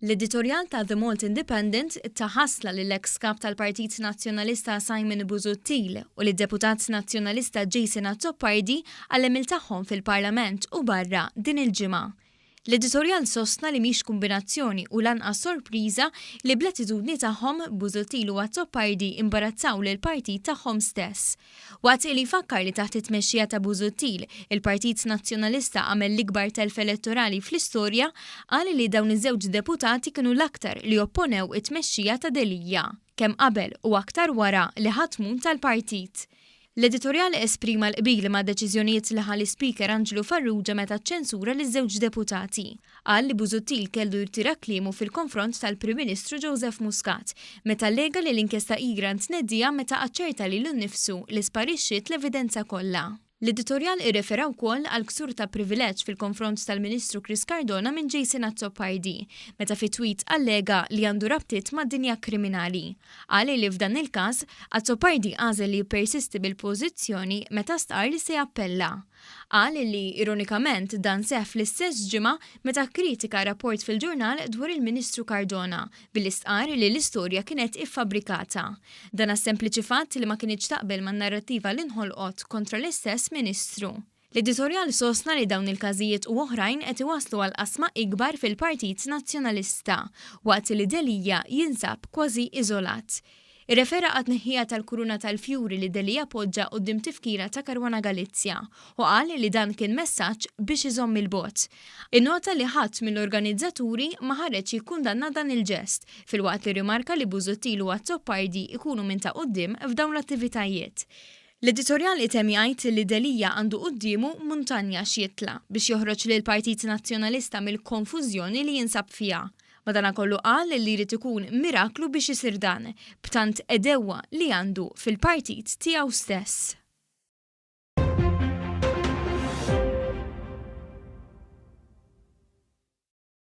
L-editorjal ta' The Malt Independent taħasla lill-ex kap tal-Partit Nazzjonalista Simon Busuttil u lid-Deputat Nazzjonalista Jason Azzopardi għall-emil tagħhom fil-Parlament u barra din il-ġimgħa. L-editorjal sostna li mhix kombinazzjoni u lanqas sorpriża li bl-attitudni tagħhom Busuttil u Azzopardi imbarazzaw lil partit tagħhom stess. Waqt li fakkar li taħt it-tmexxija ta' Busuttil il-Partit Nazzjonalista għamel l-ikbar telf elettorali fl-istorja, qal li dawn iż-żewġ deputati kienu l-aktar li opponew it-tmexxija ta' Delija, kemm qabel u aktar wara li ħatmun tal-partit. L-editorjal esprima l-qbil ma' deċiżjonijiet li ħalli Speaker Angelo Farrugia meta ċensura li żewġ deputati. Qal li Busuttil kellu jirtira kliemu fil-konfront tal-Prim Ministru Joseph Muscat, meta allega li l-inkjesta Igrant tneddija meta aċċerta lilu nnifsu li sparixxiet l-evidenza kollha. L-editorjal irrefera wkoll għal ksur ta' privileġġ fil-konfront tal-Ministru Chris Cardona minn Jason Azzopardi, meta fi tweet allega li għandu rabtiet mad-dinja kriminali. Qal li f'dan il-każ Azzopardi għażel li jippersisti bil-pożizzjoni meta stqar li se jappella. Qal li ironikament dan seħħ fl-istess ġimgħa meta kritika rapport fil-ġurnal dwar il-Ministru Cardona billi stqar li l-istorja kienet iffabbrikata. Dan sempliċi fatt li ma kienx taqbel man-narrattiva li nħolqot kontra l-istess Ministru. L-editorjal sostna li dawn il-każijiet u oħrajn qed iwasslu għal qasma ikbar fil-Partit Nazzjonalista, waqt li Delija jinsab kważi iżolat. Irrefera għat neħija tal-kuruna tal-fjuri li Delija poġġa quddiem tifkira ta' Caruana Galizia u qal li dan kien messaġġ biex iżomm il-bot. Innota li ħadd mill-organizzaturi ma ħareġ jikkundanna dan il-ġest, filwaqt li rimarka li Busuttil u Azzopardi ikunu minn ta' quddiem f'dawn l-attivitajiet. L-editorjal item jgħid li Delija għandu qudiemu muntanja x'jitla biex joħroġ lil Partit Nazzjonalista mill-konfużjoni li jinsab fiha. Madankollu qal li jrid ikun miraklu biex isir dan, b'tant edewwa li għandu fil-partit tiegħu stess.